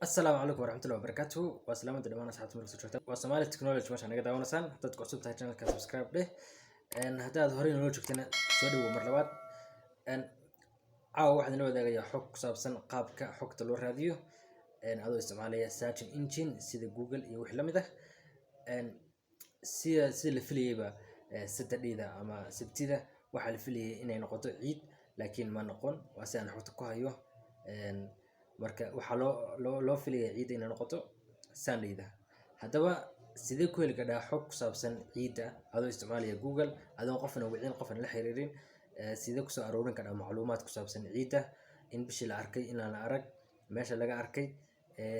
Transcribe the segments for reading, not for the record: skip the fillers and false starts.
السلام عليكم ورحمة الله وبركاته وسلامة دمان أصحاب مركز شوكتا وسومالي تكنولوجي ماشان naga daawanaysaan dadka cusub tahay channelka subscribe dheh haddaad horey noo joogtana soo dhawow mar labaad caawa waxaan la wadaagayaa xog ku saabsan qaabka xogta loo raadiyo adoo isticmaalaya searching engine sida Google iyo wixii la mid ah sida la filayayba Saturday-da ama Sabtida waxaa la filayay inay noqoto ciid laakiin ma noqon waa si aan xogta ku hayo marka waxaa loo filayay ciid inay noqoto Sunday-da. Haddaba sidee ku heli kartaa xog ku saabsan ciidda adoo isticmaalaya Google adoo qofna wicin qofna la xiriirin sidee ku soo aroorin kartaa macluumaad ku saabsan ciidda in bishii la arkay in aan la arag meesha laga arkay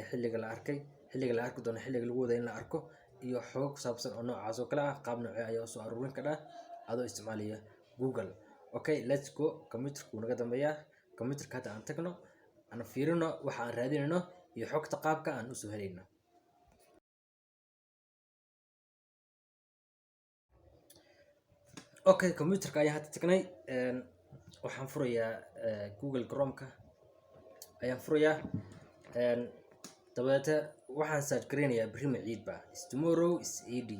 xilliga la arkay xilliga la arki doono xilliga lagu wada in la arko iyo xog ku saabsan oo noocaas oo kale ah qaab noocee ayaa u soo aroorin kartaa adoo isticmaalaya Google. Okay, let's go. Computerku naga dambeeya computerka hadda aan tagno aan fiirino waxa aan raadinayno iyo xogta qaabka aan u soo helayno. Okay, computerka ayaan hadda tagnay waxaan furayaa Google Chrome-ka ayaan furayaa dabeetana waxaan search gareynayaa Prima ciid ba tomorrow is Eid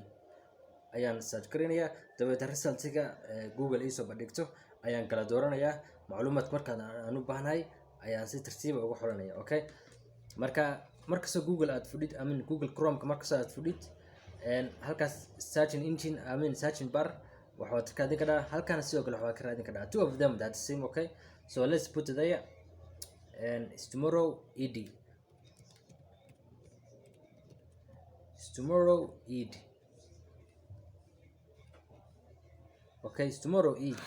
ayaan search gareynayaa dabeetana results-ka Google ii soo bandhigto ayaan kala dooranayaa macluumaad markaan aan u baahanahay ayaan si tartiib ah ugu xoranaya. Okay, markasta Google aad fudhid Google Chrome-ka markasta aad fudhid halkaas searching engine searching bar waxaad ka raadin kartaa halkan sidoo kale waxaad ka raadin kartaa two of them that same. Okay, so let's put it there it's tomorrow Eid. It's tomorrow Eid. Okay, it's tomorrow Eid.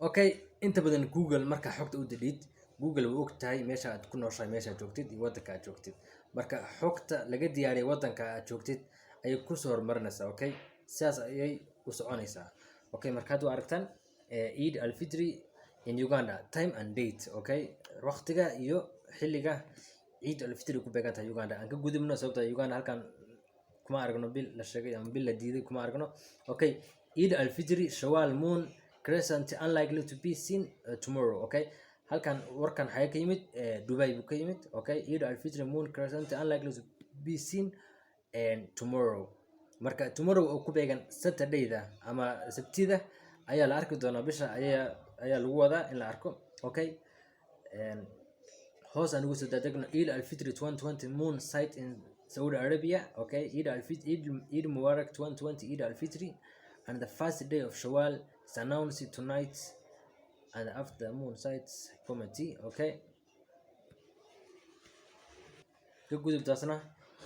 Okay, inta badan Google marka xogta u dirid Google way ogtahay meesha aad ku nooshahay meesha aad joogtid iyo wadanka aad joogtid marka xogta laga diyaariyay wadanka aad joogtid ay ku soo hormarinaysaa. Okay, sidaas ayay u soconaysaa. Okay, marka aad u aragtaan Eid al-Fitr in Uganda time and date. Okay, waqtiga iyo xilliga Eid al-Fitr ku beegan tahay Uganda aan ka gudubno sababta Uganda halkan kuma aragno bil la sheegay ama bil la diiday kuma aragno. Okay, Eid al-Fitr Shawwal moon crescent unlikely to be seen tomorrow. Okay, halkan warkan waxay ka yimid Dubai buu ka yimid. Okay, Eid al-Fitr moon crescent unlikely to be seen tomorrow. Marka tomorrow oo ku beegan Saturday-da ama Sabtida ayaa la arki doonaa bisha ayaa lagu wadaa in la arko. Okay, hoos aan ugu soo daadegno Eid al-Fitr 2020 moon sight in Saudi Arabia. Okay, Eid Mubarak 2020 Eid al-Fitr and the first day of Shawwal is announced tonight and after the moon sights committee. Okay, ka gudub taasna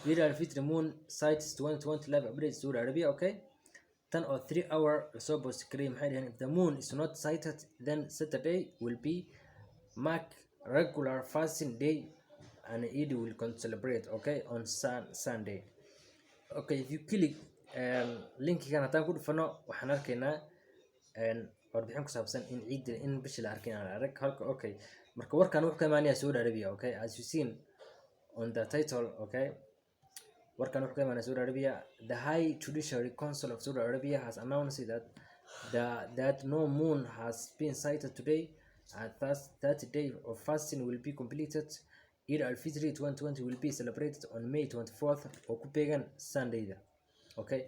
Eid al-Fitr moon sights 2020 live update Saudi Arabia. Okay, 10 or 3 hour so post cream hidden if the moon is not sighted then Saturday will be mark regular fasting day and Eid will celebrate. Okay, on Sunday. Okay, if you click linkigan haddaan ku dhufano waxaan arkaynaa warbixin ku saabsan in ciidda in bishii la arkay aan arag halka. Okay, marka warkan wuxuu ka imaanayaa Saudi Arabia. Okay, as you seen on the title. Okay, warkan wuxuu ka imaanayaa Saudi Arabia. The High Judiciary Council of Saudi Arabia has announced that no moon has been sighted today and thus 30 days of fasting will be completed. Eid al-Fitr 2020 will be celebrated on May 24th oo ku beegan Sunday-da. Okay,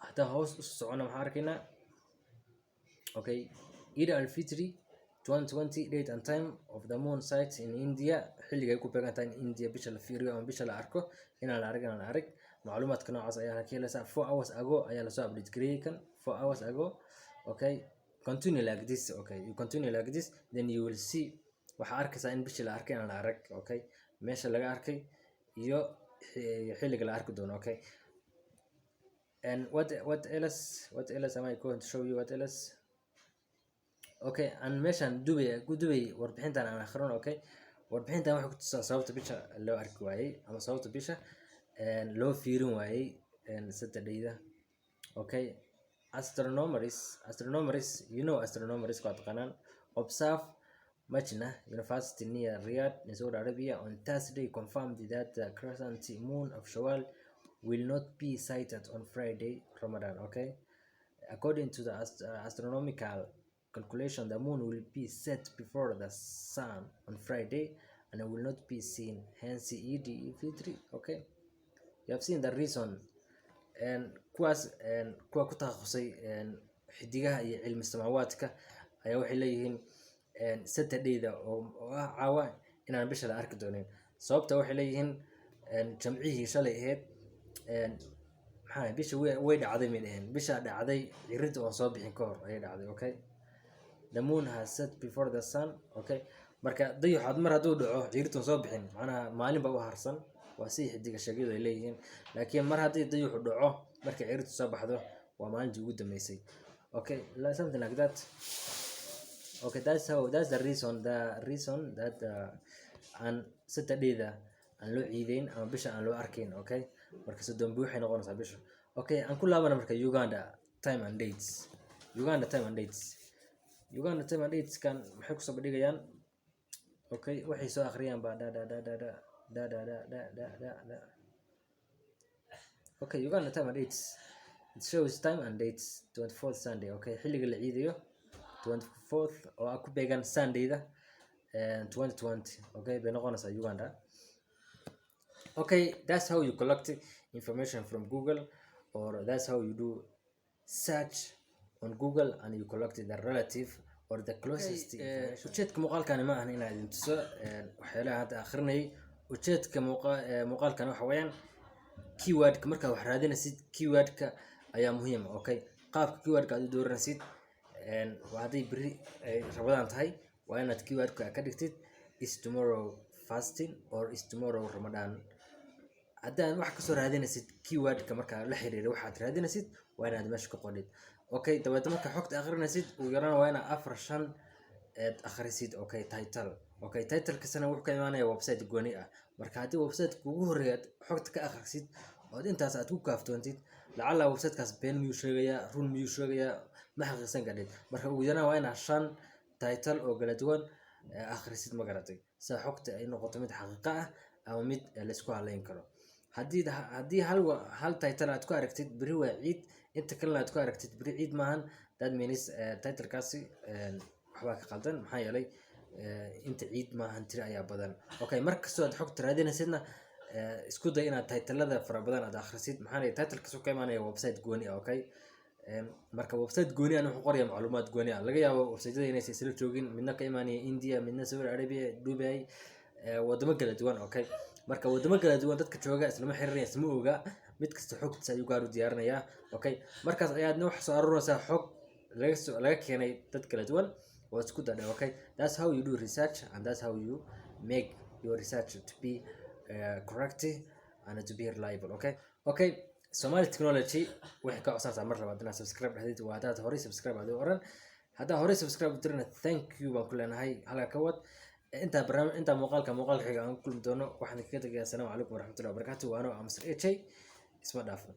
hadda hoos u socona waxaan arkaynaa okay Eid al-Fitr 2020 date and time of the moon sights in India xilliga ay ku beegan tahay in India bisha la fiiriyo ama bisha la arko inaan la arag macluumaadka noocaas ayaa ka helaysaa 4 hours ago ayaa la soo update gareeyay kan 4 hours ago. Okay, continue like this. Okay, you continue like this then you will see waxa arkaysaa in bishii la arkay inaan la arag. Okay, meesha laga arkay iyo xilliga la arki doono. Okay, and what else am I going to show you? What else? Okay, and meeshan Dubai warbixintan aan akhrin. Okay, warbixintan waxay ku tusaa sababta bisha loo arki waayay ama sababta bisha loo fiirin waayay Saturday-da. Okay, astronomers you know astronomers waa taqaanaan observe Majna University near Riyadh in Saudi Arabia on Thursday confirmed that the crescent moon of Shawwal will not be sighted on Friday Ramadan. Okay, according to the astronomical calculation, the moon will be set before the sun on Friday and will not be seen, hence Eid al-Fitr. Okay, you have seen the reason. kuwaas kuwa ku takhasusay xidigaha iyo cilmi samaawaadka ayaa waxay leeyihiin Saturday-da oo ah caawa inaan bisha la arki doonin. sababta waxay leeyihiin jamcihii shalay ahayd maxaa bisha way dhacday min ahayn bisha dhacday ciridda oo soo bixin ka hor ayay dhacday. Okay, the moon has set before the sun. Okay, marka dayaxad mar hadduu dhaco ciridda soo bixin macnaha maalin baa u harsan, waa si xidiga sheegadu ay leeyihiin. laakiin mar haddii dayaxu dhaco marka ciriddu soo baxdo waa maalintii ugu dambeysay. Okay, something like that. Okay, that's the reason that aan Saturday-da aan loo ciideyn ama bisha aan loo arkayn. Okay, marka soddon waxay noqonaysaa bisha. Okay, aan ku laabana marka Uganda time and dates. Uganda time and dates kan maxay ku soo bandhigayaan? Okay, waxay soo akhriyaan ba Okay, Uganda time and dates. It shows time and dates 24th Sunday. Okay, xilliga la ciidayo 24th oo ku beegan Sunday-da 2020. Okay, bay noqonaysaa Uganda. Okay, that's how you collect information from Google, or that's how you do search on Google and you collect the relative or the closest information. Ujeedka muuqaalkani ma ahan inaan idin tuso waxyaalaha hadda akhrinayay. Ujeedka muuqaalkan waxa weeyaan keyword-ka marka wax raadinaysid keyword-ka ayaa muhiim ah. Okay, qaabka keyword-ka aad u dooranaysid waa hadday beri Ramadaan tahay waa inaad keyword-ka ka dhigtid is tomorrow fasting or is tomorrow Ramadan. haddaan wax kasoo raadinaysid keyword-ka marka la xiriira waxaad raadinaysid waa inaad meesha ka qodid. Okay, dabeetana marka xogta akhrinaysid ugu yaraan waa inaad 4-5 akhrisid. Okay, title. Okay, title-kasana wuxuu ka imaanayaa website gooni ah. marka haddii website ugu horeeya xogta ka akhrisid oo intaas aad ku kaaftoontid lacala website-kaas been miyuu sheegayaa, run miyuu sheegayaa, ma xaqiiqsan gadid. marka ugu yaraan waa inaad 5 title oo kala duwan akhrisid ma garatay, si xogta ay noqoto mid xaqiiqo ah ama mid la isku halayn karo. haddii hal title aad ku aragtid beri waa ciid, inta kalena aad ku aragtid beri ciid maahan, that means title-kaasi waxbaa ka qaldan, maxaa yeelay inta ciid maahan tiri ayaa badan. Okay, markastoo aad xogta raadinaysidna isku day inaad title-lada fara badan aad akhrisid, maxaa yeelay title-kaas ka imaanaya website gooni ah. Okay, marka website gooni ah wuxuu qorayaa macluumaad gooni ah. laga yaabo website-yada inaysan isla joogin, midna ka imaanaya India, midna Saudi Arabia, Dubai, wadamo kala duwan. Okay, marka wadamo kala duwan dadka jooga isla ma xiriirayaan, isma oga, mid kasta xogtiisa ayuu gaar u diyaarinayaa. Okay, markaas ayaadna wax soo aruurinaysaa xog laga keenay dad kala duwan oo isku dadhay. Okay, that's how you do research and that's how you make your research to be correct and to be reliable. Okay, Somali Technology waxay ka codsanaysaa mar labaad inaad subscribe dhahdid. waa hadaad horey subscribe aad u oran, haddaa horey subscribe u dirina thank you baan ku leenahay. halka ka wad inta muuqaalka xiga aan ku kulmi doono waxaan kaga tagayaa. Assalaamu calaykum waraxmatullahi wabarakaatuh. waano Mr. AJ isma dhaafno.